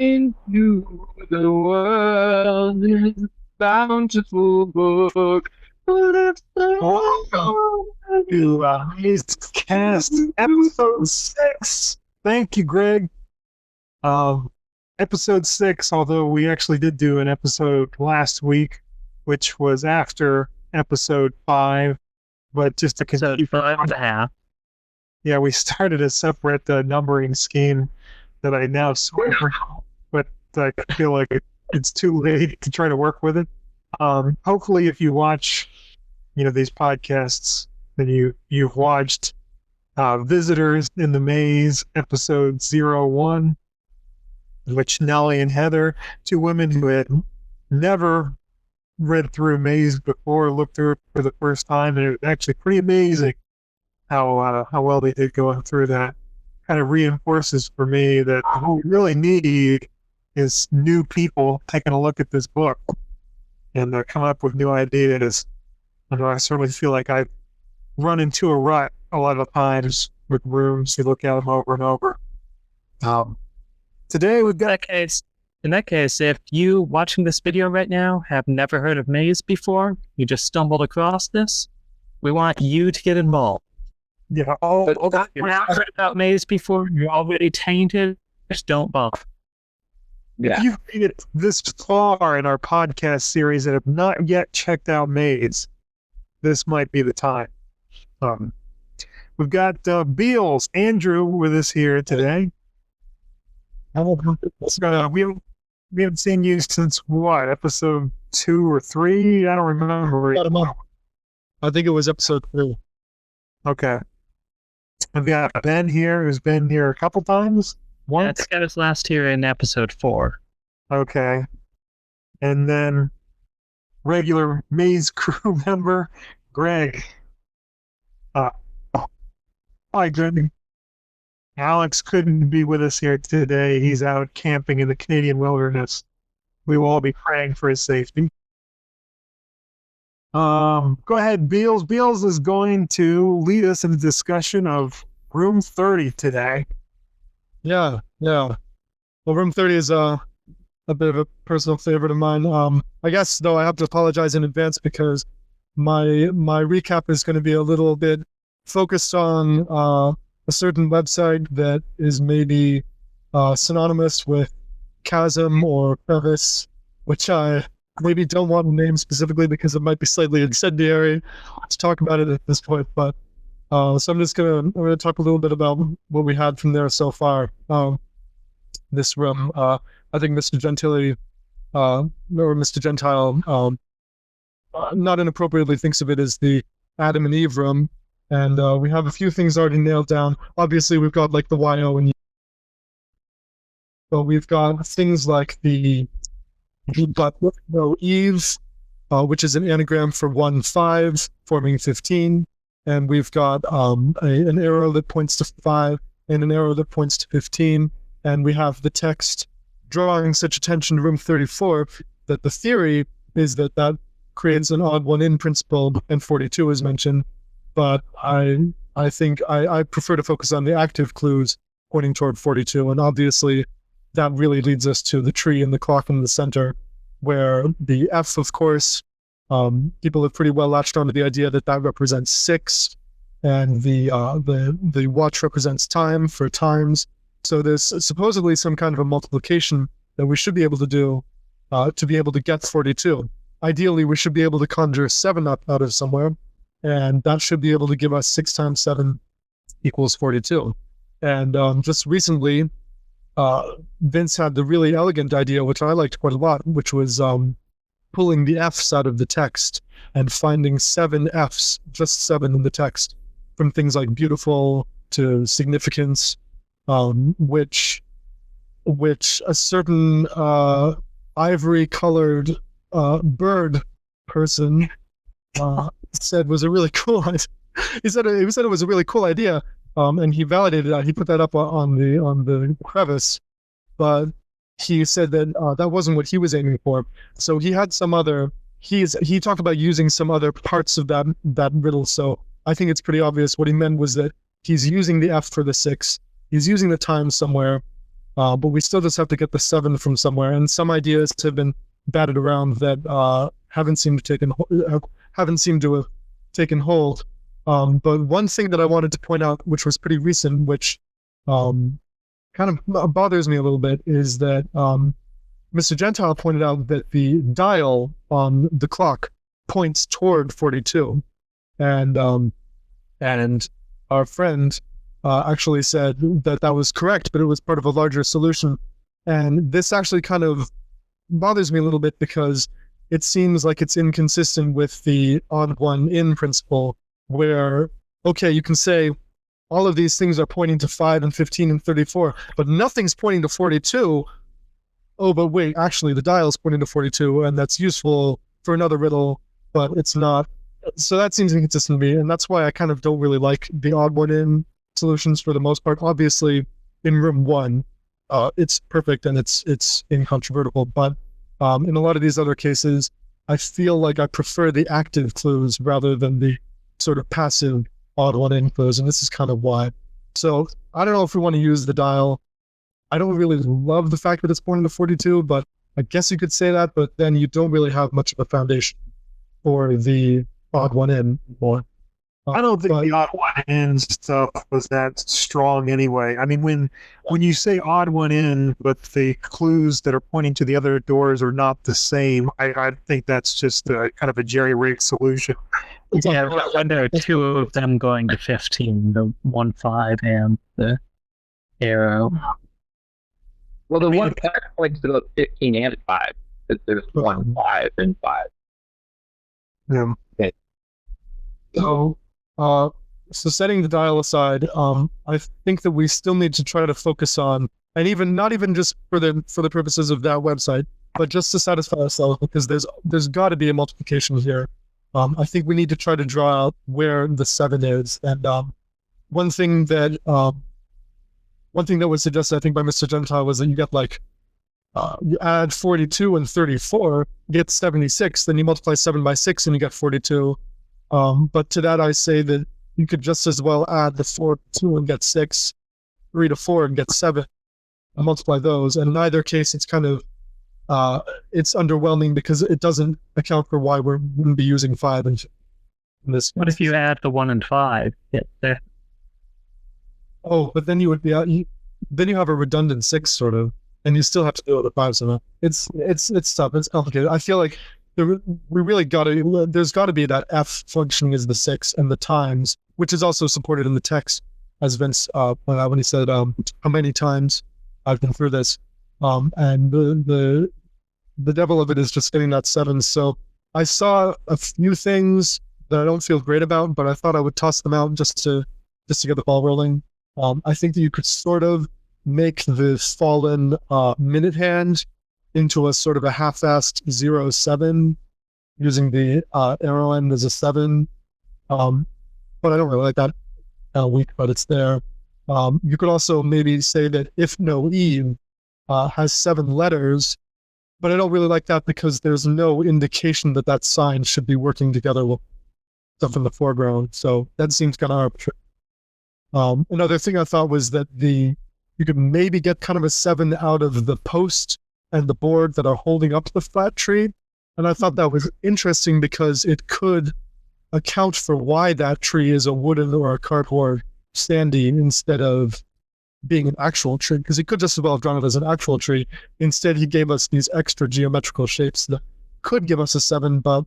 Into the world is a bountiful book. Welcome to Mazecast episode 6. Thank you, Greg. Episode 6, although we actually did do an episode last week, which was after episode 5, but just to Episode 5.5. Yeah, we started a separate numbering scheme that I now swear, but I feel like it's too late to try to work with it. Hopefully, if you watch, these podcasts, then you've watched Visitors in the Maze, episode 01, in which Nellie and Heather, two women who had never read through a maze before, looked through it for the first time, and it was actually pretty amazing how well they did going through that. Kind of reinforces for me that what we really need is new people taking a look at this book and come up with new ideas. And I certainly feel like I've run into a rut a lot of times with rooms. You look at them over and over. Today we've got In that case, if you watching this video right now have never heard of Maze before, you just stumbled across this, we want you to get involved. If you haven't heard about Maze before, you're already tainted, just don't bother. If you've made it this far in our podcast series and have not yet checked out Maze, this might be the time. We've got Beals, Andrew, with us here today. We haven't seen you since what, episode 2 or 3? I don't remember. About a month. I think it was episode 3. Okay. We've got Ben here, who's been here a couple times. Once. That's got us last here in episode 4. Okay. And then regular Maze crew member, Greg. Hi, Greg. Alex couldn't be with us here today. He's out camping in the Canadian wilderness. We will all be praying for his safety. Go ahead, Beals. Beals is going to lead us in a discussion of Room 30 today. Yeah. Well, Room 30 is a bit of a personal favorite of mine. I guess, though, I have to apologize in advance because my recap is going to be a little bit focused on a certain website that is maybe synonymous with chasm or crevice, which I maybe don't want to name specifically because it might be slightly incendiary to talk about it at this point. But so I'm gonna talk a little bit about what we had from there so far. This room, I think Mr. Gentile, not inappropriately thinks of it as the Adam and Eve room. And we have a few things already nailed down. Obviously, we've got like the YO and but we've got things like Eve, which is an anagram for 1-5, forming 15. And we've got an arrow that points to 5 and an arrow that points to 15. And we have the text drawing such attention to room 34 that the theory is that creates an odd one in principle, and 42 is mentioned. But I think I prefer to focus on the active clues pointing toward 42. And obviously, that really leads us to the tree and the clock in the center, where the F, of course, people have pretty well latched onto the idea that represents 6, and the watch represents time for times. So there's supposedly some kind of a multiplication that we should be able to do to be able to get 42. Ideally, we should be able to conjure 7 up out of somewhere. And that should be able to give us 6 times 7 equals 42. And just recently, Vince had the really elegant idea, which I liked quite a lot, which was pulling the F's out of the text and finding 7 F's, just 7 in the text, from things like beautiful to significance, which a certain ivory-colored bird person said was a really cool idea. He said it was a really cool idea, and he validated that. He put that up on the crevice, but he said that that wasn't what he was aiming for. So he had some other. He talked about using some other parts of that riddle. So I think it's pretty obvious what he meant was that he's using the F for the 6. He's using the time somewhere, but we still just have to get the 7 from somewhere. And some ideas have been batted around that haven't seemed to have taken hold. But one thing that I wanted to point out, which was pretty recent, which kind of bothers me a little bit, is that Mr. Gentile pointed out that the dial on the clock points toward 42, and our friend actually said that was correct, but it was part of a larger solution. And this actually kind of bothers me a little bit because it seems like it's inconsistent with the odd one in principle, where, okay, you can say all of these things are pointing to 5 and 15 and 34, but nothing's pointing to 42. Oh, but wait, actually the dial's pointing to 42, and that's useful for another riddle, but it's not. So that seems inconsistent to me, and that's why I kind of don't really like the odd one in solutions for the most part. Obviously, in room 1, it's perfect and it's incontrovertible, but in a lot of these other cases, I feel like I prefer the active clues rather than the sort of passive odd one in clues, and this is kind of why. So I don't know if we want to use the dial. I don't really love the fact that it's pointing to 42, but I guess you could say that, but then you don't really have much of a foundation for the odd one in more. I don't think the odd one in stuff was that strong anyway. I mean, when you say odd one in, but the clues that are pointing to the other doors are not the same, I think that's just kind of a jerry-rigged solution. Yeah, when there are 2 of them going to 15, the 1, 5, and the arrow. Well, the one points to the 15 and 5. There's 1, 5, and 5. Yeah. Okay. So setting the dial aside, I think that we still need to try to focus on, and even not even just for the purposes of that website, but just to satisfy ourselves, because there's got to be a multiplication here. I think we need to try to draw out where the 7 is, and one thing that was suggested, I think, by Mr. Gentile was that you get you add 42 and 34, you get 76, then you multiply 7 by 6 and you get 42. But to that I say that you could just as well add the 4 to 2 and get 6, 3 to 4 and get 7, and multiply those. And in either case, it's kind of, it's underwhelming because it doesn't account for why we wouldn't be using 5 in this. What if you add the 1 and 5? Yeah. Oh, but then you would be out. Then you have a redundant 6 sort of, and you still have to deal with the 5 somehow. It's tough. It's complicated. I feel like there's got to be that F functioning as the 6 and the times, which is also supported in the text, as Vince when he said how many times I've been through this, and the devil of it is just getting that 7. So I saw a few things that I don't feel great about, but I thought I would toss them out just to get the ball rolling. I think that you could sort of make the fallen minute hand into a sort of a half-assed 0-7, using the arrow end as a 7. But I don't really like that weak, but it's there. You could also maybe say that if no Eve has 7 letters, but I don't really like that because there's no indication that that sign should be working together with stuff in the foreground. So that seems kind of arbitrary. Another thing I thought was that you could maybe get kind of a 7 out of the post and the board that are holding up the flat tree. And I thought that was interesting because it could account for why that tree is a wooden or a cardboard standing instead of being an actual tree, because he could just as well have drawn it as an actual tree. Instead, he gave us these extra geometrical shapes that could give us a 7, but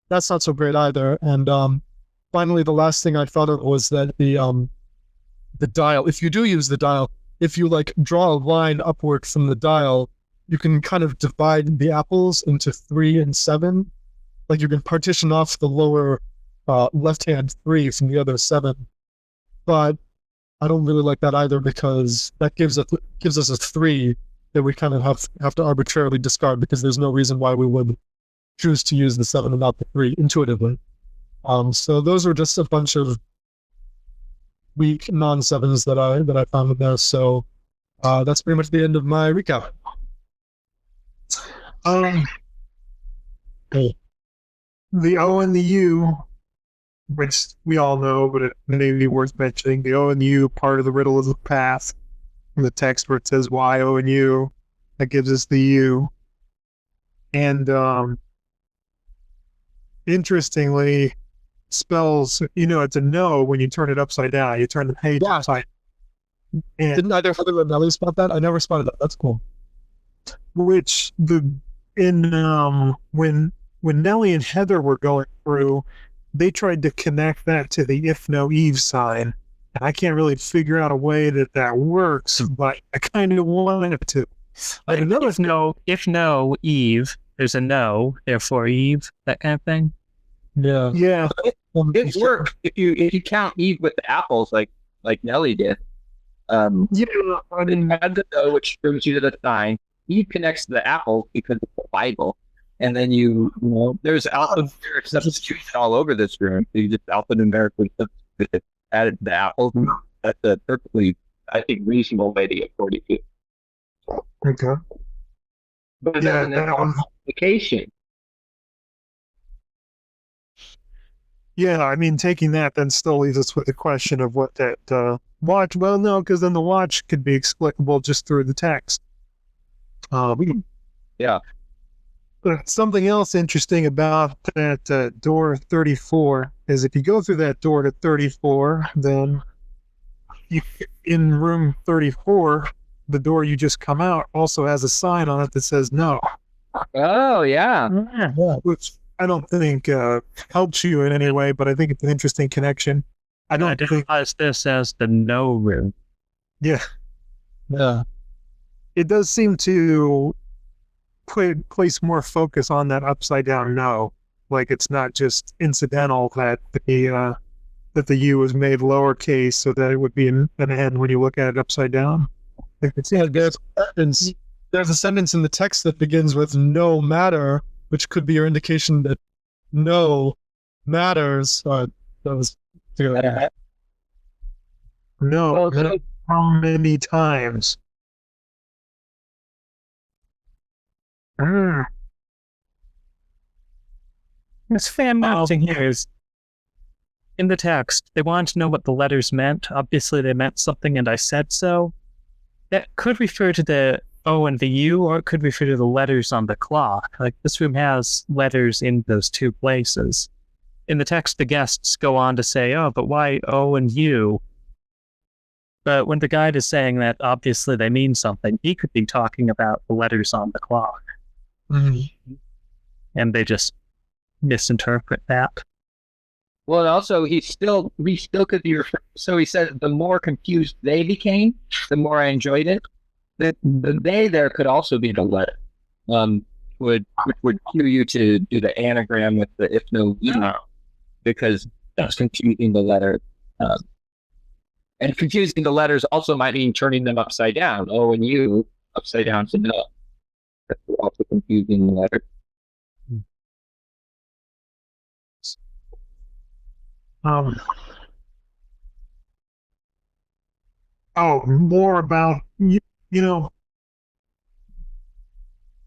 that's not so great either. And finally, the last thing I thought of was that the dial, if you do use the dial, if you draw a line upward from the dial, you can kind of divide the apples into 3 and 7. You can partition off the lower left-hand 3 from the other 7. But I don't really like that either, because that gives us a 3 that we kind of have to arbitrarily discard, because there's no reason why we would choose to use the 7 and not the 3 intuitively. So those are just a bunch of weak non-7s that I found in there. So that's pretty much the end of my recap. The O and the U, which we all know, but it may be worth mentioning. The O and the U part of the riddle is a path. in the text where it says Y, O, and U. That gives us the U. And interestingly, spells, it's a no when you turn it upside down. You turn the page upside down. And Didn't either Heather or Nelly spot that? I never spotted that. That's cool. which when Nelly and Heather were going through, they tried to connect that to the if no Eve sign. And I can't really figure out a way that works, but I kind of wanted it to. Like, if no Eve, there's a no, therefore Eve, that kind of thing. Yeah. Yeah. It works if you count Eve with the apples like Nelly did. Yeah. I didn't add the no, which brings you to the sign. Eve connects to the apple because it's the Bible. And then there's alphanumeric substitution all over this room. So you just alphanumerically substitute added the apples. That's a perfectly, I think, reasonable way to get 42. Okay. But Yeah, then that one. application. Yeah, I mean, taking that then still leaves us with the question of what that watch. Well, no, because then the watch could be explicable just through the text. Yeah. But something else interesting about that door 34 is if you go through that door to 34, then in room 34, the door you just come out also has a sign on it that says no. Oh, yeah. Which I don't think helps you in any way, but I think it's an interesting connection. I don't think identifies this as the no room. Yeah. Yeah. It does seem to place more focus on that upside down no. Like it's not just incidental that the U was made lowercase so that it would be an N when you look at it upside down. Yeah, there's a sentence in the text that begins with no matter, which could be your indication that no matters. That was no, how many times? This fan mounting here is in the text. They wanted to know what the letters meant. Obviously, they meant something, and I said so. That could refer to the O and the U, or it could refer to the letters on the clock. Like, this room has letters in those two places. In the text, the guests go on to say, oh, but why O and U? But when the guide is saying that, obviously they mean something. He could be talking about the letters on the clock. Mm-hmm. And they just misinterpret that. Well, and also he still could be. So he said, the more confused they became, the more I enjoyed it. The they there could also be the letter, which would cue you to do the anagram with the if no, because that's confusing the letter. And confusing the letters also might mean turning them upside down. O and U upside down to no. That's also confusing the letter. More about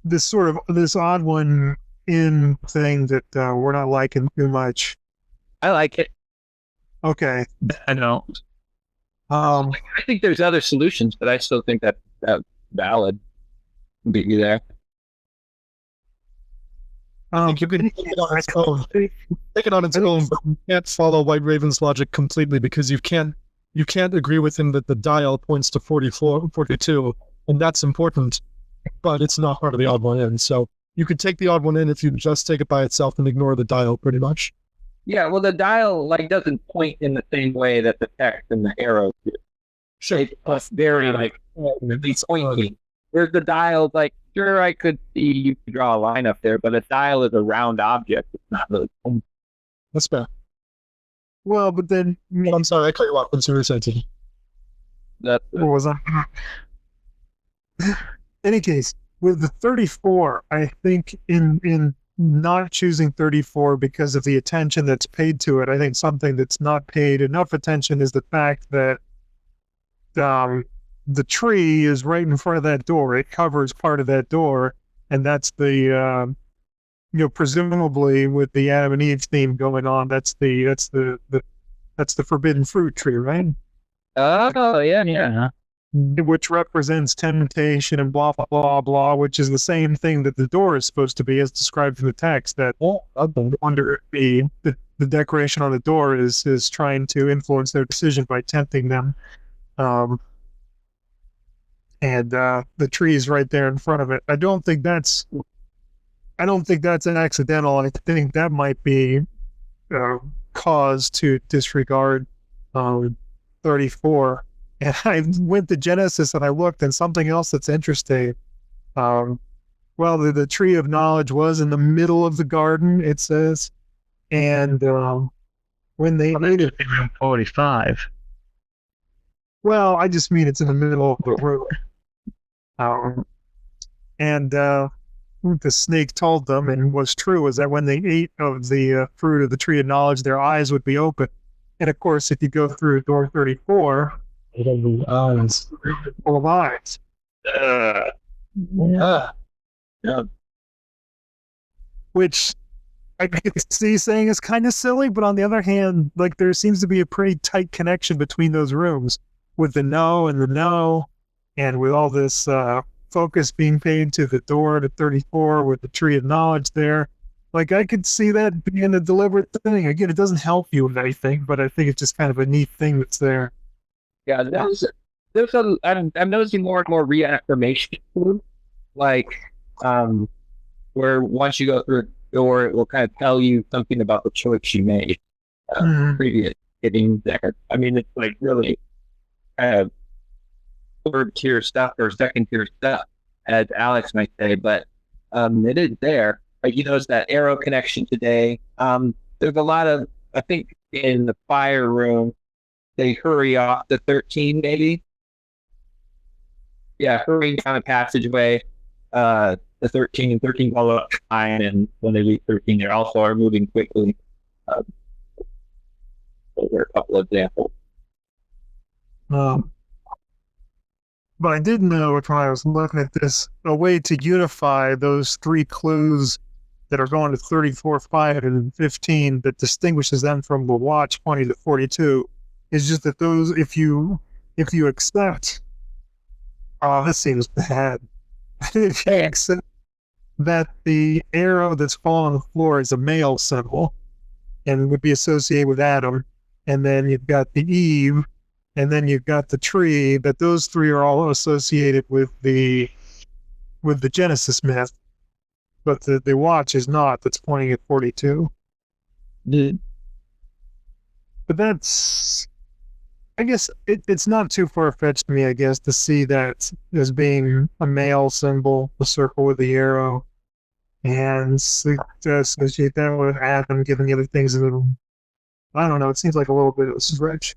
this odd one in thing that we're not liking too much. I like it. Okay. I don't. I think there's other solutions, but I still think that valid be there. You can take it on its own. Take it on its own, but you can't follow White Raven's logic completely because you can't agree with him that the dial points to 44, 42, and that's important, but it's not part of the odd one in. So you could take the odd one in if you just take it by itself and ignore the dial pretty much. Yeah, well, the dial doesn't point in the same way that the text and the arrows do. Sure. It's very pointing. Whereas the dial, sure, I could see you could draw a line up there, but a dial is a round object. It's not really pointing. That's fair. Well, but then I'm sorry, I cut you off when you were saying. what was I? Any case, with the 34, I think in not choosing 34 because of the attention that's paid to it, I think something that's not paid enough attention is the fact that the tree is right in front of that door. It covers part of that door, and that's the presumably with the Adam and Eve theme going on, that's the forbidden fruit tree, right? Oh yeah. which represents temptation and blah, blah, blah, blah, which is the same thing that the door is supposed to be as described in the text. That I wonder if the decoration on the door is trying to influence their decision by tempting them. And the tree is right there in front of it. I don't think that's an accidental. I think that might be cause to disregard 34. And I went to Genesis and I looked, and something else that's interesting. Well, the tree of knowledge was in the middle of the garden, it says, and when they ate it, 45. well, I just mean it's in the middle of the room. And what the snake told them, and was true, is that when they ate of the fruit of the tree of knowledge, their eyes would be open. And of course, if you go through door 34, eyes, full of eyes. Which I can see saying is kind of silly, but on the other hand, like there seems to be a pretty tight connection between those rooms with the no and the no, and with all this focus being paid to the door to 34 with the tree of knowledge there. Like I could see that being a deliberate thing. Again, it doesn't help you with anything, but I think it's just kind of a neat thing that's there. Yeah, I'm noticing more and more reaffirmation, like where once you go through a door, it will kind of tell you something about the choice you made previous getting there. I mean, it's like really kind of third tier stuff or second tier stuff, as Alex might say, but it is there. Like you notice that arrow connection today. There's a lot of, I think, in the fire room, they hurry off the 13, maybe. Yeah, hurrying down a passageway. The 13 follow up line, and when they leave 13, they also are moving quickly. Those are a couple of examples. But I did know when I was looking at this, a way to unify those three clues that are going to 34, 5, and 15 that distinguishes them from the watch 20 to 42 is just that those, if you accept, this seems bad. If you accept that the arrow that's fallen on the floor is a male symbol and would be associated with Adam, and then you've got the Eve, and then you've got the tree, that those three are all associated with the Genesis myth, but the watch is not. That's pointing at 42. But that's, I guess it's not too far-fetched to me, I guess, to see that as being a male symbol, the circle with the arrow, and to associate that with Adam giving the other things in the room. I don't know, it seems like a little bit of a stretch.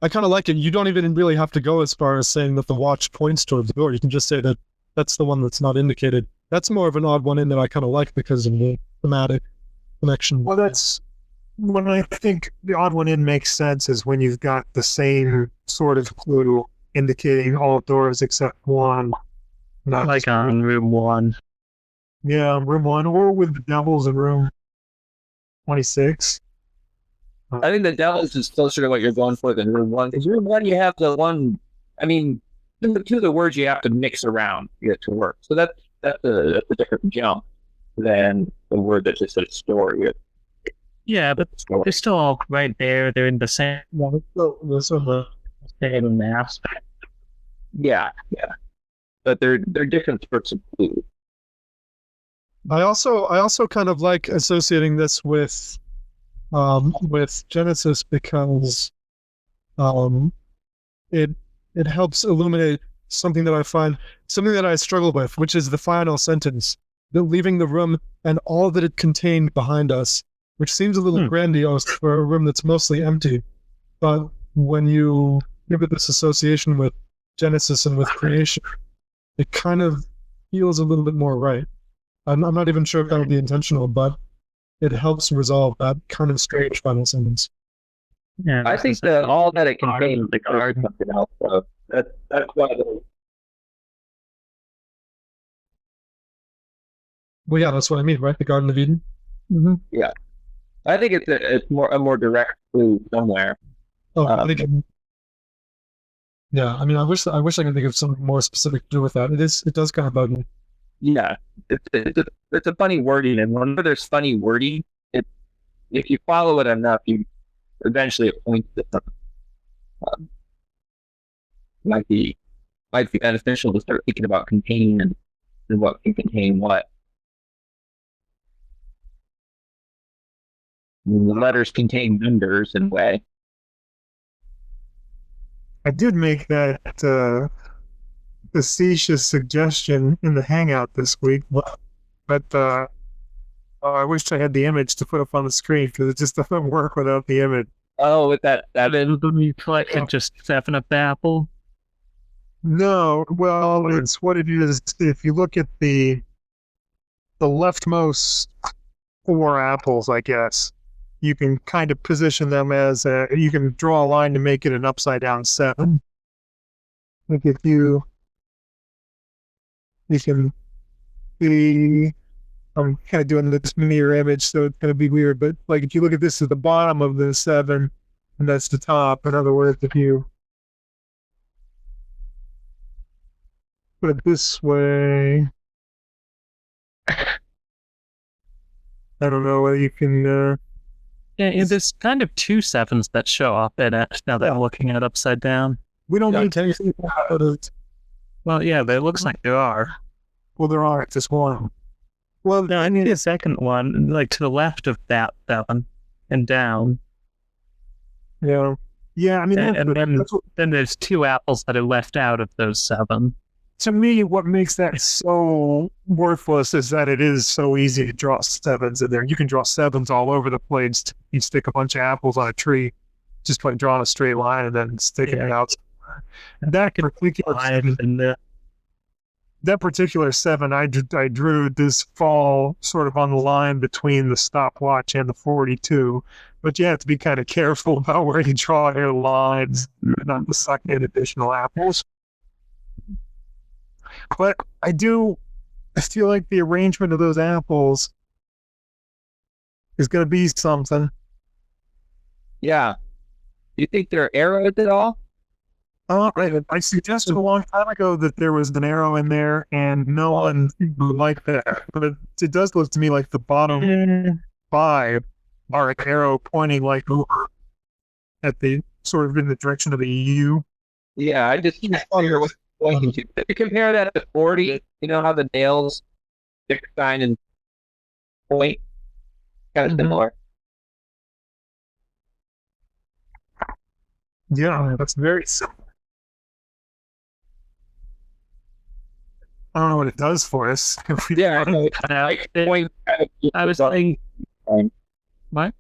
I kind of like it. You don't even really have to go as far as saying that the watch points towards the door. You can just say that that's the one that's not indicated. That's more of an odd one in that I kind of like because of the thematic connection. Well, that's when I think the odd one in makes sense is when you've got the same sort of clue indicating all doors except one. Not Like on room 1. Yeah, room 1, or with the devils in room 26. I think the Devils is closer to what you're going for than room 1. Because room 1, you have the one, I mean, two of the words you have to mix around to get to work. So that's a different jump than the word that just says story. Yeah, but they're still all right there. They're in the same same aspect. Yeah. But they're different sorts of clues. I also kind of like associating this with Genesis because it helps illuminate something that I struggle with, which is the final sentence, leaving the room and all that it contained behind us, which seems a little grandiose for a room that's mostly empty. But when you give it this association with Genesis and with creation, it kind of feels a little bit more right. I'm not even sure if that would be intentional, but it helps resolve that kind of strange final sentence. Yeah, I think that all that it contains is something else. So that's why. Well, yeah, that's what I mean, right? The Garden of Eden. Mm-hmm. Yeah, I think it's a more direct clue somewhere. Oh, I think Yeah, I mean, I wish I could think of something more specific to do with that. It does kind of bug me. Yeah, it's a funny wording, and whenever there's funny wording, if you follow it enough, you eventually it points to something. Might be beneficial to start thinking about containment and what can contain what. The letters contain numbers in a way. I did make that facetious suggestion in the Hangout this week, but I wish I had the image to put up on the screen because it just doesn't work without the image. Oh, with that You collected just 7 of the apple. No, well, it's what it is. If you look at the leftmost 4 apples, I guess, you can kind of position them as you can draw a line to make it an upside down 7. Like if you can see, I'm kind of doing this mirror image, so it's going to be weird, but like if you look at this at the bottom of the 7, and that's the top. In other words, if you put it this way, I don't know whether you can. Yeah, there's kind of 2 7s that show up in it now that I'm looking at it upside down. We don't need Can you see Well, yeah, it looks like there are. Well, there are just one. Well, no, I need a second one, like to the left of that 7 and down. Yeah. Yeah, I mean, And that's what, then there's 2 apples that are left out of those 7. to me, what makes that so worthless is that it is so easy to draw 7s in there. You can draw 7s all over the place. You stick a bunch of apples on a tree, just by drawing a straight line and then sticking it out. And that particular 7 I drew this fall sort of on the line between the stopwatch and the 42. But you have to be kind of careful about where you draw your lines, not to suck in additional apples. But I feel like the arrangement of those apples is going to be something. Yeah. Do you think they're arrowed at all? I suggested a long time ago that there was an arrow in there, and no one liked that. But it does look to me like the bottom 5 are an arrow pointing like over at the sort of in the direction of the U. Yeah, I just wonder what's pointing to. If you compare that to 40, you know how the nails stick sign and point? Kind of similar. Yeah, that's very simple. I don't know what it does for us. Yeah, I know. I was saying, what?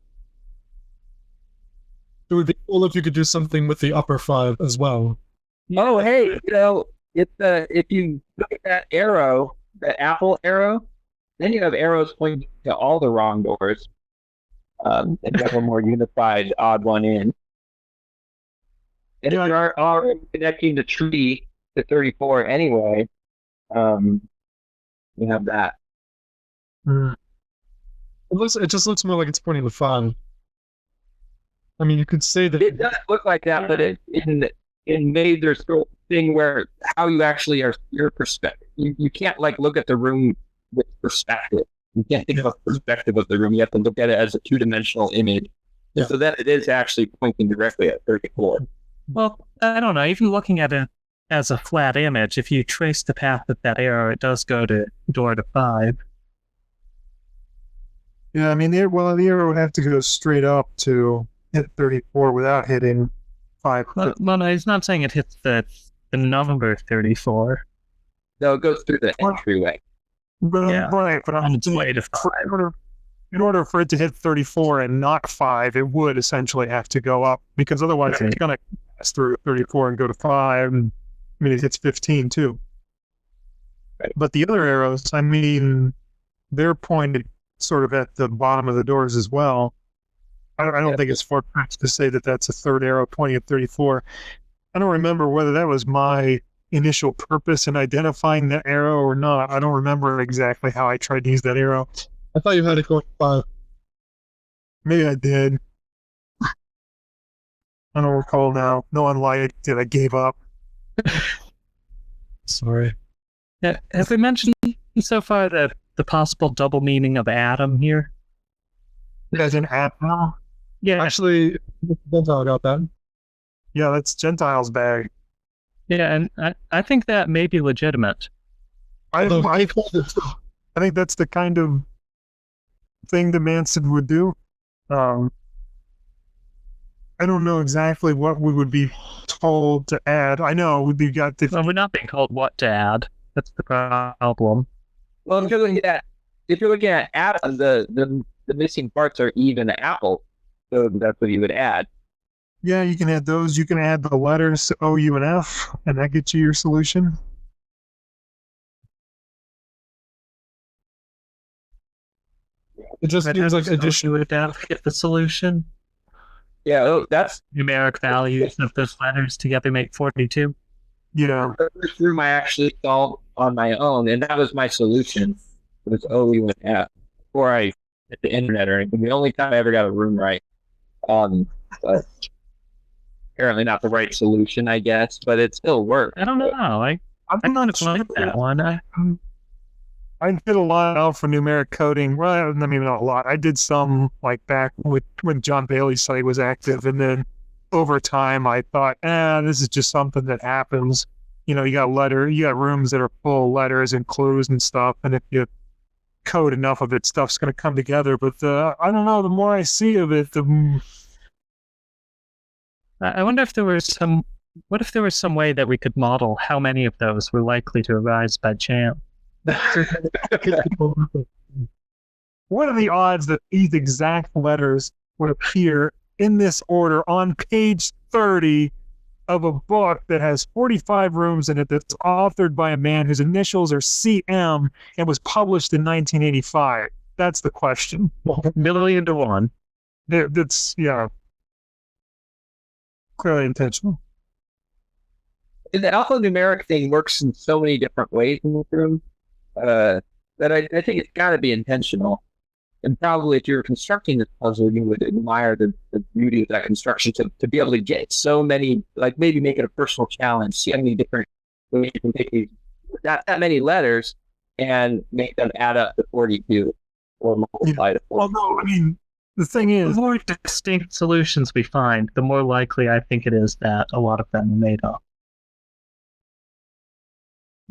It would be cool if you could do something with the upper 5 as well. Oh, hey, you know, if you look at that arrow, that apple arrow, then you have arrows pointing to all the wrong doors. And you have a more unified odd one in. And if you are connecting the tree to 34 anyway, you have that. It just looks more like it's pointing to 5. I mean, you could say that It does look like that, but it made their thing where how you actually are your perspective. You can't like look at the room with perspective. You can't think about the perspective of the room. You have to look at it as a 2-dimensional image. Yeah. So that it is actually pointing directly at 34. Well, I don't know. Even looking at it as a flat image, if you trace the path of that arrow, it does go to door to 5. Yeah, I mean, the arrow would have to go straight up to hit 34 without hitting 5. Well, no, he's not saying it hits the number 34. No, it goes through the entryway. Yeah. Right, but On its way to 5. In order for it to hit 34 and not 5, it would essentially have to go up, because otherwise it's going to pass through 34 and go to 5. And, I mean, it hits 15 too. Right. But the other arrows, I mean, they're pointed sort of at the bottom of the doors as well. I don't think it's far-fetched to say that that's a third arrow pointing at 34. I don't remember whether that was my initial purpose in identifying that arrow or not. I don't remember exactly how I tried to use that arrow. I thought you had it going 5. Maybe I did. I don't recall now. No one liked it. I gave up. Sorry. Have we mentioned so far the possible double meaning of Adam here? As an apple? Yeah, Actually, Gentile got that. Yeah, that's Gentile's bag. yeah, and I think that may be legitimate. I Although think that's the kind of thing that Manson would do. I don't know exactly what we would be told to add. I know we've got the Well, we're not being told what to add. That's the problem. Well, if you're looking at Adam, the missing parts are even apple, so that's what you would add. Yeah, you can add those. You can add the letters O, U, and F, and that gets you your solution. it just seems like addition would have to get the solution. Yeah, that's Numeric values of those letters together make 42. Yeah. the first room I actually solved on my own, and that was my solution. It was O, U, and F before I hit the internet or anything. The only time I ever got a room right. But apparently not the right solution, I guess, but it still worked. I don't know. I kind of like that one. I did a lot of alphanumeric coding. Well, I mean, not a lot. I did some like back when John Bailey's site was active, and then over time I thought, this is just something that happens. You got rooms that are full of letters and clues and stuff, and if you code enough of it, stuff's going to come together. But I don't know. The more I see of it, I wonder if there was some. What if there was some way that we could model how many of those were likely to arise by chance? what are the odds that these exact letters would appear in this order on page 30 of a book that has 45 rooms in it that's authored by a man whose initials are CM and was published in 1985? That's the question. Million to one. That's, yeah, clearly intentional. And the alphanumeric thing works in so many different ways in this room that I think it's got to be intentional. And probably if you're constructing this puzzle, you would admire the beauty of that construction to be able to get so many, like maybe make it a personal challenge, see how many different ways you can take that many letters and make them add up to 42 or multiply to 40. Well, no, I mean, the thing is, The more distinct solutions we find, the more likely I think it is that a lot of them are made up.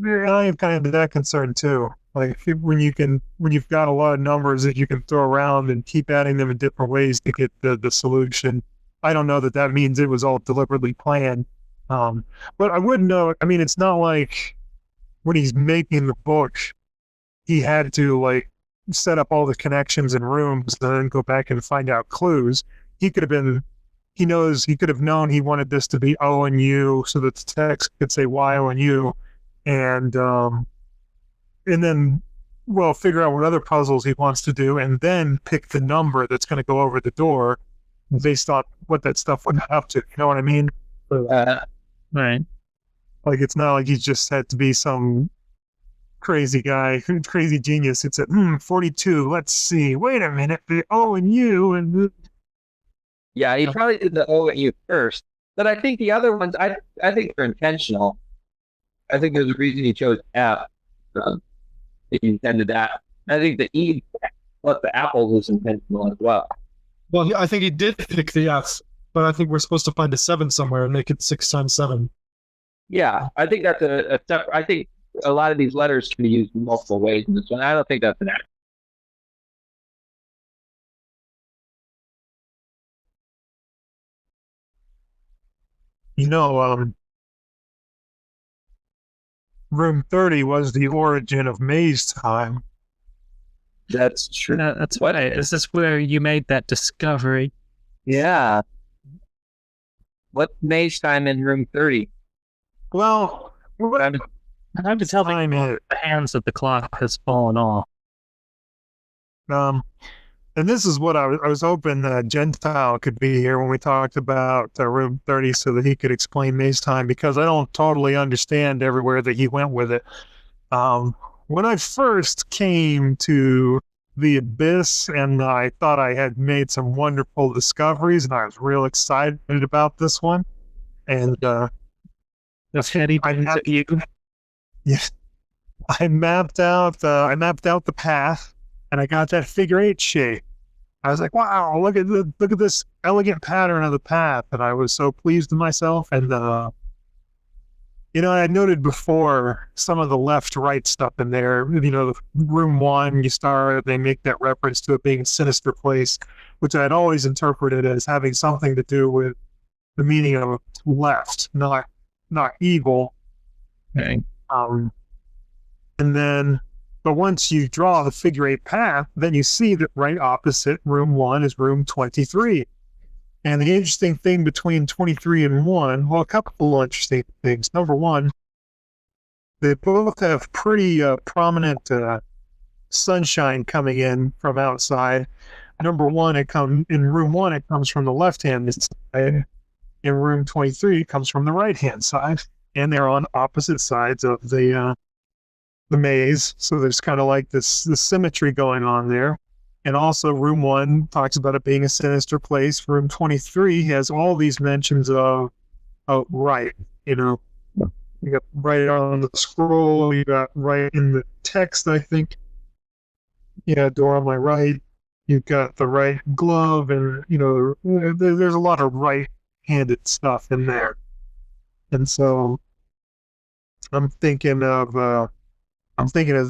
I am kind of that concerned too. Like when you've got a lot of numbers that you can throw around and keep adding them in different ways to get the solution. I don't know that means it was all deliberately planned. But I would know. I mean, it's not like when he's making the book, he had to like set up all the connections and rooms and then go back and find out clues. He could have known he wanted this to be O and U so that the text could say Y, O, and U. And then, figure out what other puzzles he wants to do, and then pick the number that's going to go over the door based on what that stuff went up to. You know what I mean? Right. Like, it's not like he just had to be some crazy guy, crazy genius. It's at 42. Let's see. Wait a minute. The O and U and Yeah, he probably did the O and U first, but I think the other ones, I think they're intentional. I think there's a reason he chose F. He intended that. I think the E plus the apples was intentional as well. Well, I think he did pick the F, but I think we're supposed to find a 7 somewhere and make it 6 times 7. Yeah, I think that's a step. I think a lot of these letters can be used in multiple ways in this one. I don't think that's an accident. room 30 was the origin of Maze Time. That's true. That's what is this where you made that discovery? Yeah. What's Maze Time in room 30? Well, I'm to tell time the hands of the clock has fallen off. And this is what I was hoping Gentile could be here when we talked about room 30 so that he could explain Maze Time, because I don't totally understand everywhere that he went with it. When I first came to the Abyss and I thought I had made some wonderful discoveries and I was real excited about this one. And Any points of view? Yes. I mapped out the path, and I got that figure 8 shape. I was like, wow, look at this elegant pattern of the path, and I was so pleased with myself. And I noted before some of the left-right stuff in there. Room 1, they make that reference to it being a sinister place, which I had always interpreted as having something to do with the meaning of left, not evil. Okay. But once you draw the figure 8 path, then you see that right opposite room 1 is room 23. And the interesting thing between 23 and 1, well, a couple of interesting things. Number one, they both have pretty prominent sunshine coming in from outside. Number one, in room 1, it comes from the left-hand side. In room 23, it comes from the right-hand side. And they're on opposite sides of the maze, so there's kind of like this symmetry going on there. And also room 1 talks about it being a sinister place. Room 23 has all these mentions of right. You got right on the scroll, you got right in the text, I think. Yeah, door on my right. You've got the right glove, and there's a lot of right-handed stuff in there. And so I'm thinking of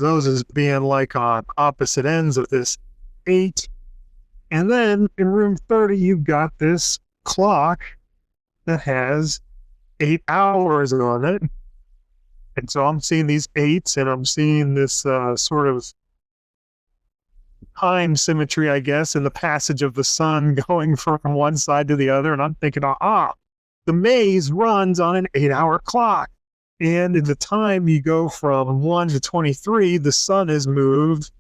those as being like on opposite ends of this 8. And then in room 30, you've got this clock that has 8 hours on it. And so I'm seeing these 8s, and I'm seeing this sort of time symmetry, I guess, in the passage of the sun going from one side to the other. And I'm thinking, the maze runs on an 8-hour clock. And in the time you go from 1 to 23, the sun is moved,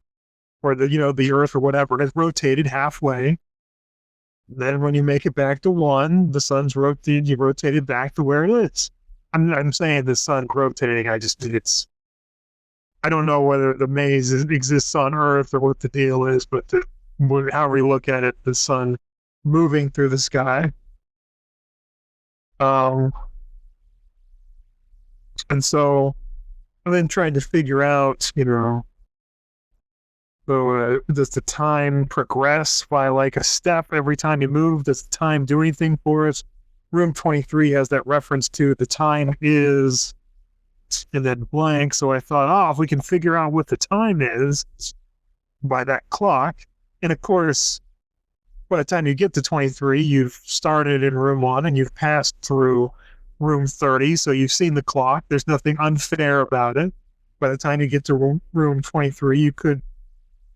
or the earth or whatever, has rotated halfway. Then when you make it back to 1, the sun's rotated, you rotated back to where it is. I'm saying the sun's rotating, I don't know whether the maze exists on Earth or what the deal is, but however we look at it, the sun moving through the sky. And so I've been trying to figure out, so does the time progress by like a step every time you move? Does the time do anything for us? Room 23 has that reference to the time is, and then blank. So I thought, if we can figure out what the time is by that clock. And of course, by the time you get to 23, you've started in room 1 and you've passed through room 30, so you've seen the clock. There's nothing unfair about it. By the time you get to room 23, you could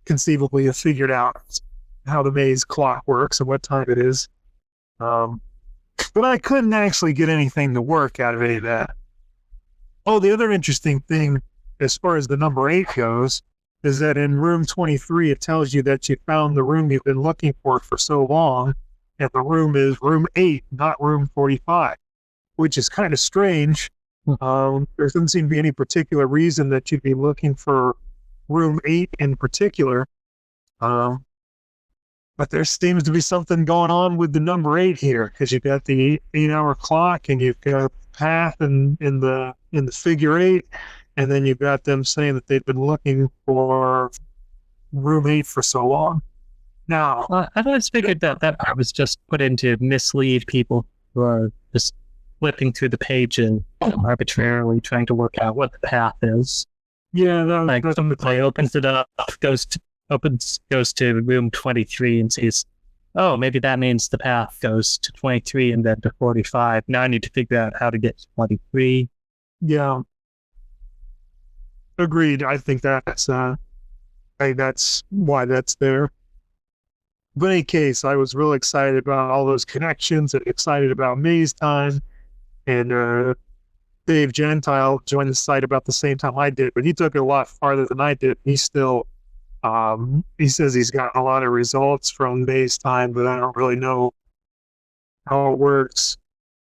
conceivably have figured out how the maze clock works and what time it is. But I couldn't actually get anything to work out of any of that. The other interesting thing, as far as the number 8 goes, is that in room 23, it tells you that you found the room you've been looking for so long, and the room is room 8, not room 45. Which is kind of strange. There doesn't seem to be any particular reason that you'd be looking for room 8 in particular. But there seems to be something going on with the number 8 here, because you've got the 8-hour clock, and you've got a path in the figure 8, and then you've got them saying that they've been looking for room 8 for so long. Now, I always figured that part was just put in to mislead people who are just flipping through the page and arbitrarily trying to work out what the path is. Yeah, somebody opens it up, goes to room 23 and sees, maybe that means the path goes to 23 and then to 45. Now I need to figure out how to get to 23. Yeah. Agreed. I think that's why that's there. But in any case, I was really excited about all those connections and excited about maze time. And Dave Gentile joined the site about the same time I did, but he took it a lot farther than I did. He still, he says he's gotten a lot of results from maze time, but I don't really know how it works.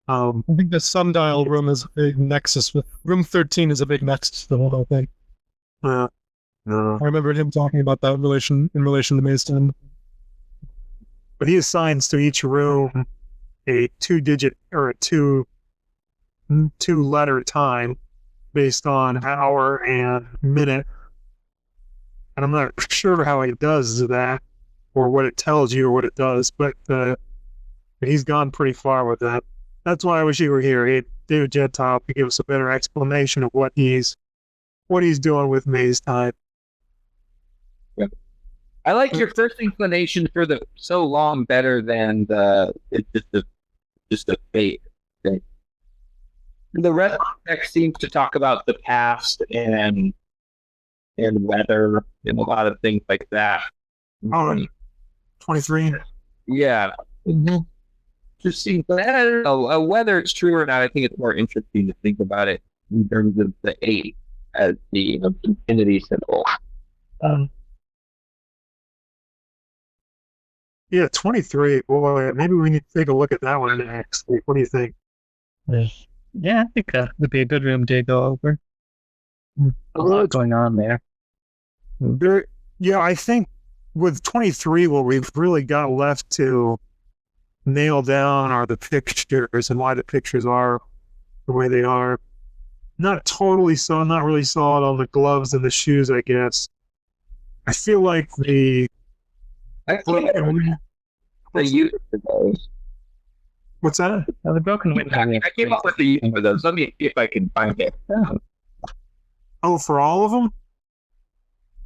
I think the sundial room is a big nexus. Room 13 is a big nexus to the whole thing. No. I remember him talking about that in relation to maze time. But he assigns to each room a 2-digit or a 2 2-letter time based on hour and minute. And I'm not sure how he does that or what it tells you or what it does, but he's gone pretty far with that. That's why I wish he were here. David Gentile could give us a better explanation of what he's doing with maze time. Yep. I like your first inclination for the so long better than just a fake thing. The rest of the text seems to talk about the past and weather and a lot of things like that. Oh, 23. Yeah. Mm-hmm. Just seems, I don't know, whether it's true or not, I think it's more interesting to think about it in terms of the 8 as the infinity symbol. Yeah, 23. Boy, maybe we need to take a look at that one next. What do you think? Yeah, I think that would be a good room to go over. A lot going on there. Yeah, I think with 23, what we've really got left to nail down are the pictures and why the pictures are the way they are. Not really solid on the gloves and the shoes, I guess. I feel like the use of those. What's that? The broken window. I came up with the use of those. Let me see if I can find it. Oh, for all of them?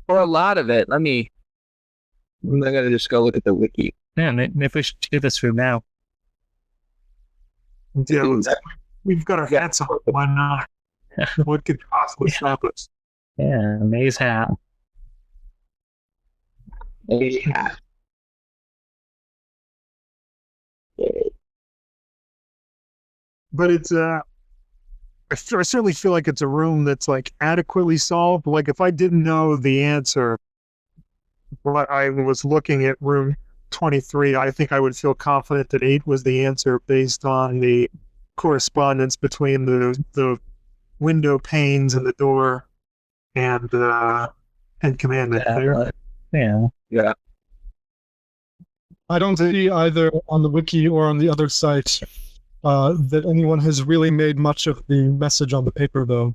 For a lot of it. I'm gonna just go look at the wiki. Yeah, maybe we should do this room now. Yeah, we've got our hats on. Why not? What could possibly stop us? Yeah, maze hat. Maze hat. But it's I certainly feel like it's a room that's like adequately solved. Like if I didn't know the answer, but I was looking at room 23, I think I would feel confident that 8 was the answer based on the correspondence between the window panes and the door and the Ten Commandment there. Yeah. I don't see either on the wiki or on the other site that anyone has really made much of the message on the paper, though.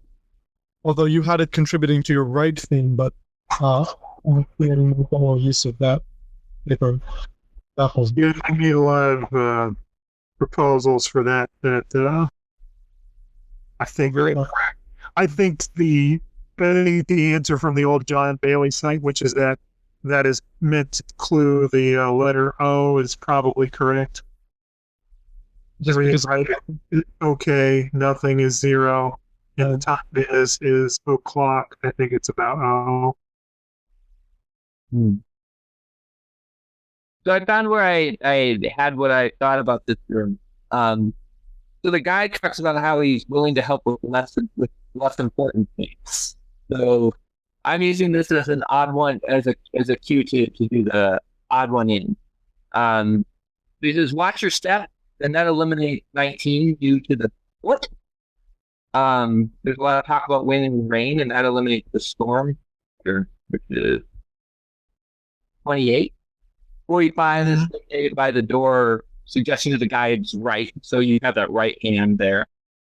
Although you had it contributing to your right theme, but I don't see any more use of that paper. Baffles me. Yeah, I need a lot of proposals for that. I think the answer from the old John Bailey site, which is that is meant to clue the letter O, is probably correct. Just because right, okay, nothing is 0, and the time is o'clock. I think it's about O. So I found where I had what I thought about this room. So the guy talks about how he's willing to help with less important things. So I'm using this as an odd one as a cue to do the odd one in. He says, watch your step, and that eliminates 19 due to the what? There's a lot of talk about wind and rain, and that eliminates the storm, which is 28. 45 is indicated by the door, suggesting that the guide's right. So you have that right hand there,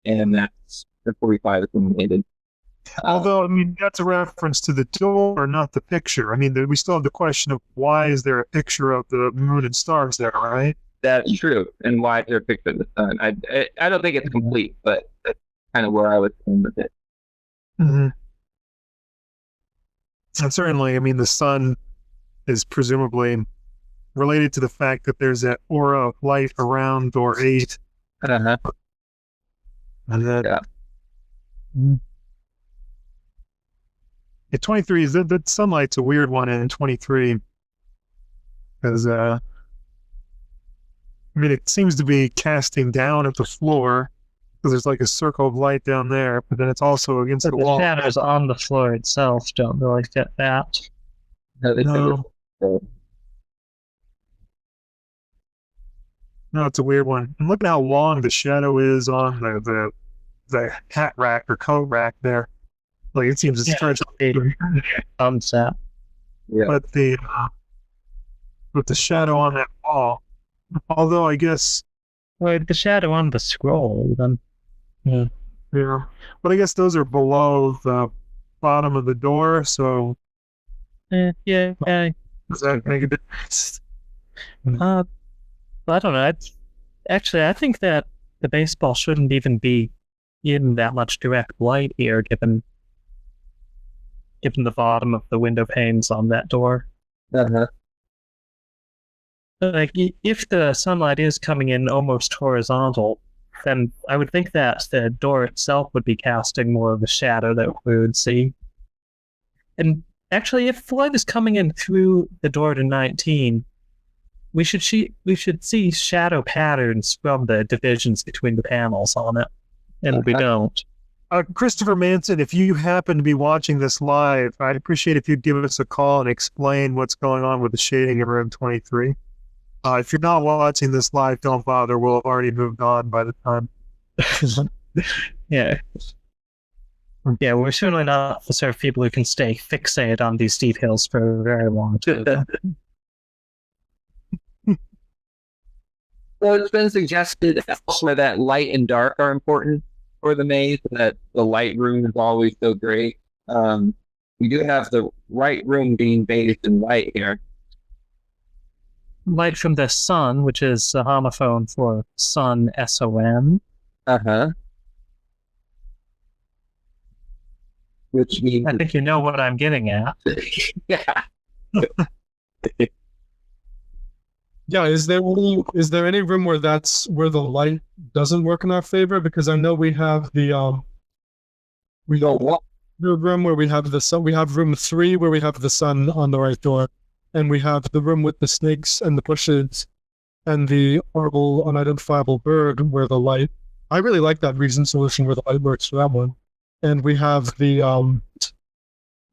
and that's the 45 is eliminated. Although, I mean, that's a reference to the door, not the picture. I mean, we still have the question of why is there a picture of the moon and stars there, right? That's true. And why is there a picture of the sun? I don't think it's complete, but that's kind of where I was going with it. Mm-hmm. And certainly, I mean, the sun is presumably related to the fact that there's that aura of light around door 8. Uh-huh. And that... Yeah. Yeah, 23 is that sunlight's a weird one in 23 because I mean it seems to be casting down at the floor because there's like a circle of light down there, but then it's also against the wall. The shadows on the floor itself don't really fit that. No, it's a weird one. And look at how long the shadow is on the hat rack or coat rack there. Like it seems it's trying to sunset. Yeah. But the shadow on that wall. Although I guess Well, the shadow on the scroll even. Yeah. But I guess those are below the bottom of the door, so Yeah. does that make a difference? I don't know. Actually, I think that the baseball shouldn't even be in that much direct light here, given the bottom of the window panes on that door. Uh-huh. Like, if the sunlight is coming in almost horizontal, then I would think that the door itself would be casting more of a shadow that we would see. And actually, if light is coming in through the door to 19, we should see shadow patterns from the divisions between the panels on it, and we don't. Christopher Manson, if you happen to be watching this live, I'd appreciate if you'd give us a call and explain what's going on with the shading in room 23. If you're not watching this live, don't bother. We'll have already moved on by the time. Yeah. Yeah, we're certainly not the sort of people who can stay fixated on these details for a very long time. So it's been suggested also that light and dark are important for the maze, that the light room is always so great. We do have the right room being bathed in light here. Light from the sun, which is a homophone for sun, S-O-N. Uh-huh. Which means... I think you know what I'm getting at. Yeah. Yeah, is there any room where the light doesn't work in our favor? Because I know we have the room where we have the sun. We have room 3 where we have the sun on the right door, and we have the room with the snakes and the bushes, and the horrible unidentifiable bird where the light. I really like that reason solution where the light works for that one, and we have the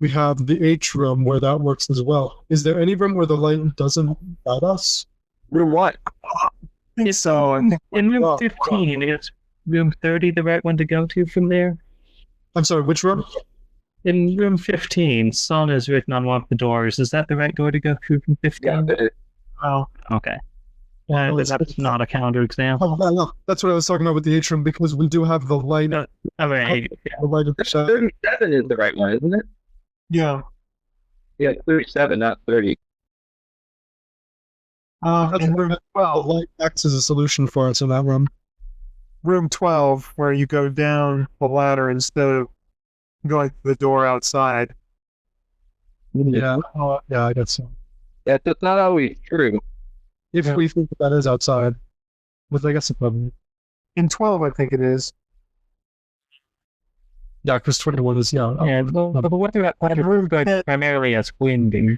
H room where that works as well. Is there any room where the light doesn't guide us? Room what? I think so. In room 15, is room 30 the right one to go to from there? I'm sorry, which room? In room 15, sun is written on one of the doors. Is that the right door to go through from 15? Yeah. Oh, okay. That's not a counter example. No, that's what I was talking about with the H room, because we do have the light. All right. The light of the shadow. 37 is the right one, isn't it? Yeah. Yeah, 37, not 30. And room 12. The light acts as a solution for us in that room. Room 12, where you go down the ladder instead of going to the door outside. Yeah, yeah, I guess so. Yeah, that's not always true. If we think that is outside, which I guess it probably. In 12, I think it is. Yeah, because 21 is Yeah, but what about the room going primarily as winding?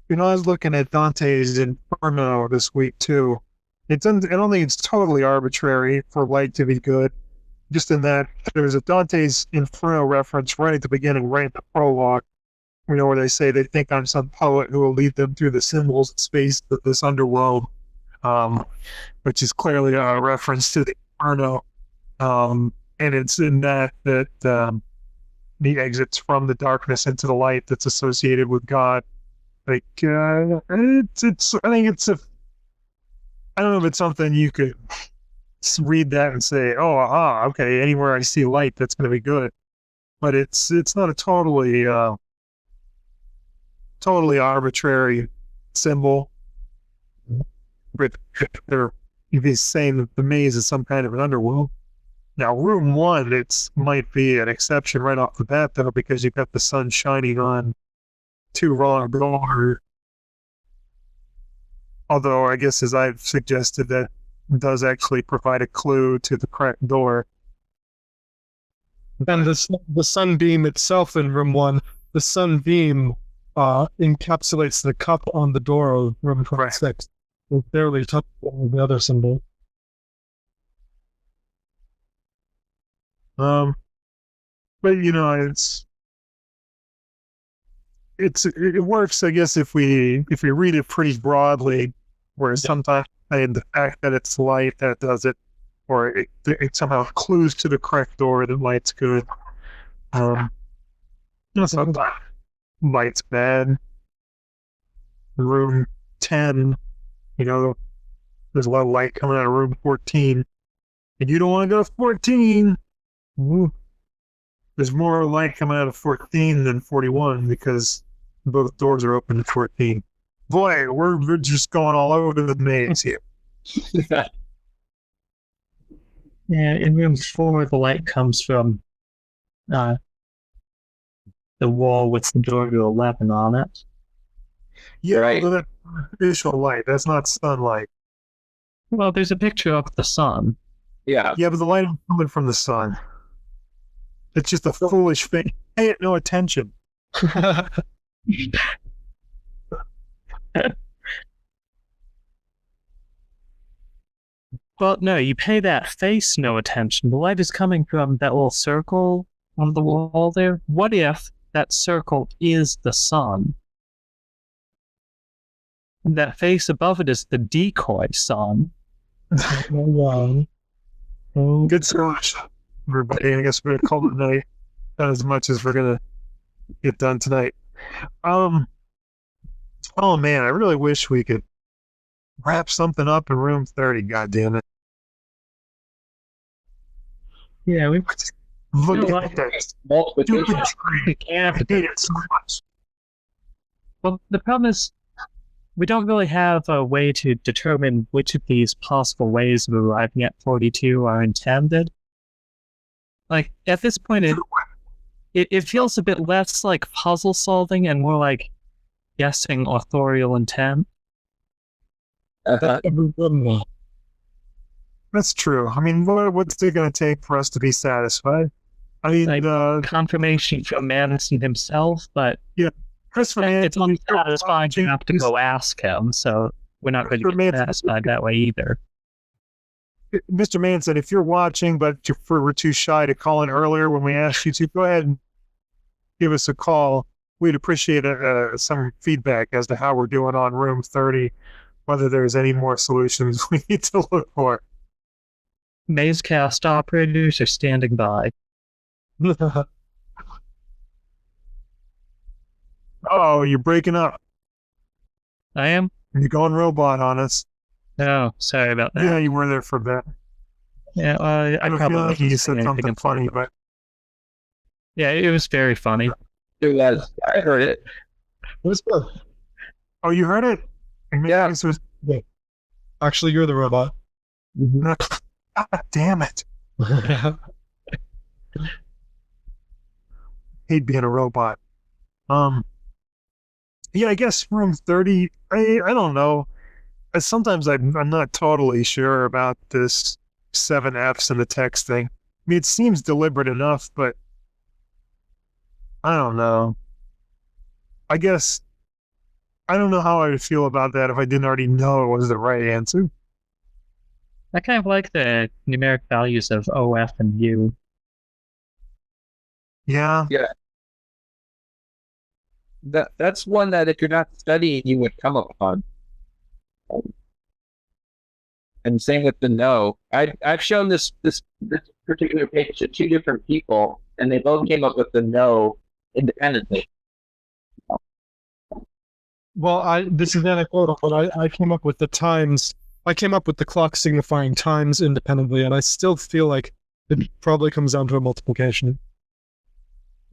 You know, I was looking at Dante's Inferno this week too. I don't think it's totally arbitrary for light to be good. Just in that there's a Dante's Inferno reference right at the beginning, right at the prologue. You know, where they say they think I'm some poet who will lead them through the symbols and space of this underworld, which is clearly a reference to the Inferno. And it's in that the exits from the darkness into the light that's associated with God. Like, I think it's I don't know if it's something you could read that and say, oh, aha, okay, anywhere I see light, that's going to be good. But it's not a totally arbitrary symbol. But he's saying that the maze is some kind of an underworld. Now, room 1, might be an exception right off the bat, though, because you've got the sun shining on 2 wrong doors. Although, I guess, as I've suggested, that does actually provide a clue to the correct door. And the sunbeam itself in room 1, the sunbeam encapsulates the cup on the door of room 26. It barely touches the other symbol. But you know, it works, I guess, if we read it pretty broadly, where sometimes the fact that it's light that does it, or it somehow clues to the correct door that light's good. Sometimes light's bad. Room 10, you know, there's a lot of light coming out of room 14, and you don't want to go to 14. Ooh. There's more light coming out of 14 than 41 because both doors are open to 14. Boy, we're just going all over the maze here. Yeah, in room 4, the light comes from the wall with the door to 11 on it. Yeah, Right. that's artificial light. That's not sunlight. Well, there's a picture of the sun. Yeah. Yeah, but the light is coming from the sun. It's just a foolish thing. Pay it no attention. Well, no, you pay that face no attention. The light is coming from that little circle on the wall there. What if that circle is the sun? And that face above it is the decoy sun. Good search, everybody. I guess we're going to call it a night. Not as much as we're going to get done tonight. Oh, man, I really wish we could wrap something up in room 30, goddammit. Yeah, we Look You at that. Multiplication. Stupid screen. I hate it so much. Well, the problem is we don't really have a way to determine which of these possible ways of arriving at 42 are intended. Like, at this point, it feels a bit less like puzzle solving and more like guessing authorial intent. That's true. I mean, what's it going to take for us to be satisfied? I mean, Like, confirmation from Manson himself, but Chris Manson, it's unsatisfying. You have to go ask him, so we're not going to get satisfied that way either. Mr. Manson, if you're watching, but we're too shy to call in earlier when we asked you to, go ahead and give us a call. We'd appreciate some feedback as to how we're doing on room 30, whether there's any more solutions we need to look for. Mazecast operators are standing by. Oh, you're breaking up. I am? You're going robot on us. Oh, sorry about that. Yeah, you were there for a bit. Yeah, I I feel probably like you wasn't said saying anything something funny, but Yeah, it was very funny. It was. I heard it. It was good. oh, you heard it? Yeah. This was, Actually, you're the robot. God damn it. Hate being a robot. Yeah, I guess room 30, I don't know. Sometimes I'm not totally sure about this 7 Fs in the text thing. I mean, it seems deliberate enough, but I don't know. I guess I don't know how I would feel about that if I didn't already know it was the right answer. I kind of like the numeric values of O, F, and U. Yeah. That's one that if you're not studying, you would come upon. And same with the no. I've shown this particular page to 2 different people, and they both came up with the no independently. Well, this is anecdotal, but I came up with the times. I came up with the clock signifying times independently, and I still feel like it probably comes down to a multiplication.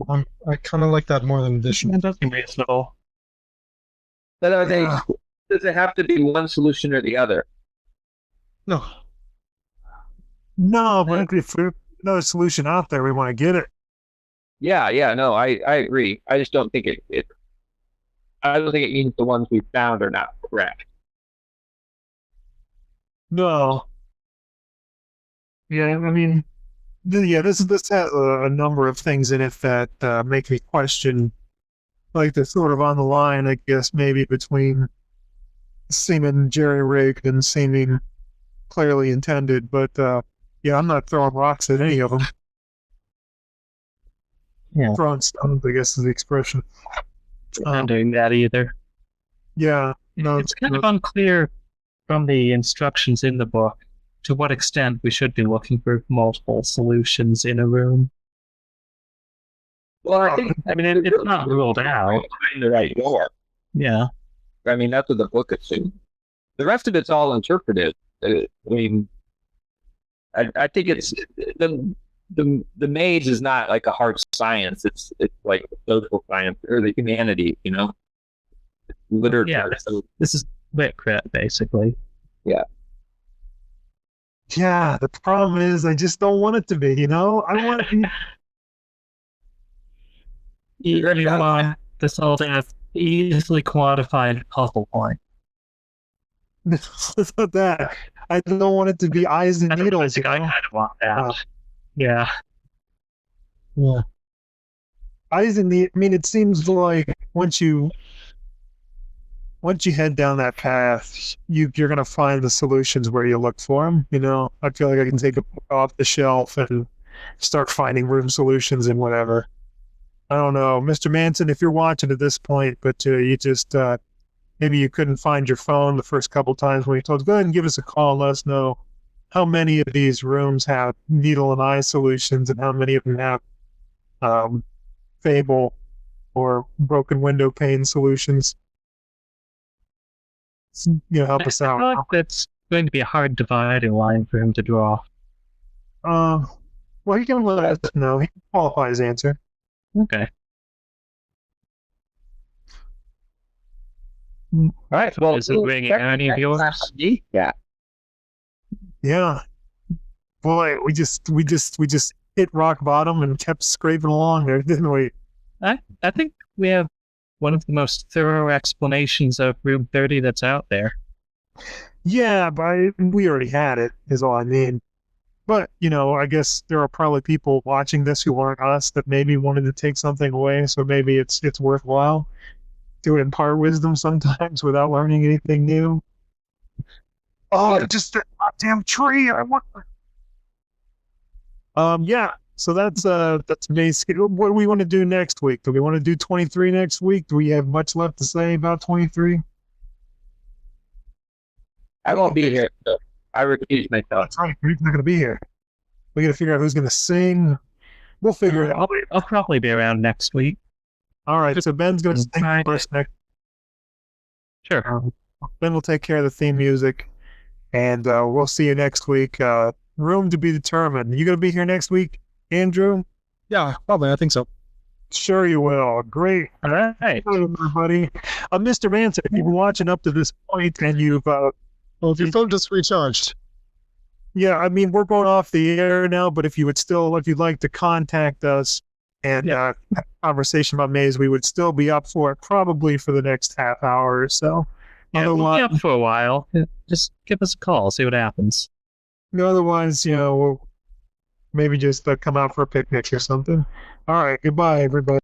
I kind of like that more than addition. That does seem reasonable. But are they? Does it have to be one solution or the other? No. No, but if there's another solution out there, we want to get it. Yeah, no, I agree. I just don't think it I don't think it means the ones we found are not correct. No. Yeah, I mean, this has a number of things in it that make me question, like the sort of on the line, I guess, maybe between seeming jerry-rigged and seeming clearly intended. But yeah, I'm not throwing rocks at any of them. Yeah. Throwing stones, I guess, is the expression. I'm not doing that either. Yeah, no, It's kind of unclear from the instructions in the book to what extent we should be looking for multiple solutions in a room. Well, I think I mean, it's not ruled out. find the right door. Yeah. I mean, that's what the book assumes. The rest of it's all interpretive. I mean, I think it's the maze is not like a hard science. It's like social science or the humanities, literature. Yeah, So, this is lit crit, basically. Yeah, the problem is I just don't want it to be, I want it to be. You want this whole thing as easily quantified puzzle point. It's not that. I don't want it to be eyes and needles. I kind of want that. Yeah. Eyes and the. I mean, it seems like once you head down that path, you're gonna find the solutions where you look for them. I feel like I can take a book off the shelf and start finding room solutions and whatever. I don't know, Mr. Manson, if you're watching at this point, but you just maybe you couldn't find your phone the first couple times when you told, go ahead and give us a call and let us know how many of these rooms have needle and eye solutions and how many of them have fable or broken window pane solutions. Help us out. I feel like that's going to be a hard dividing line for him to draw. Well, he can let us know. He can qualify his answer. Okay. all right. Well, Is it ringing any of yours? Yeah. Yeah. Boy, we just hit rock bottom and kept scraping along there, didn't we? I think we have one of the most thorough explanations of Room 30 that's out there. Yeah, but we already had it, is all I mean. But, I guess there are probably people watching this who aren't us that maybe wanted to take something away, so maybe it's worthwhile to impart wisdom sometimes without learning anything new. Oh, just a goddamn tree! I want. Yeah. So that's basically what do we want to do next week? Do we want to do 23 next week? Do we have much left to say about 23? I won't be here. So I recuse myself. That's right. We're not going to be here. We got to figure out who's going to sing. We'll figure it out. I'll probably be around next week. All right. So Ben's going to sing first next. Sure. Ben will take care of the theme music, and we'll see you next week. Room to be determined. You going to be here next week, Andrew? Yeah, probably. I think so. Sure you will. Great. All right. Hello, everybody. Mr. Manson, if you've been watching up to this point and you've... Well, if your phone just recharged. Yeah, I mean, we're going off the air now, but if you'd like to contact us and have a conversation about Maze, we would still be up for it probably for the next half hour or so. Yeah, we'll be up for a while. Just give us a call, see what happens. Otherwise, we'll maybe just come out for a picnic or something. All right, goodbye, everybody.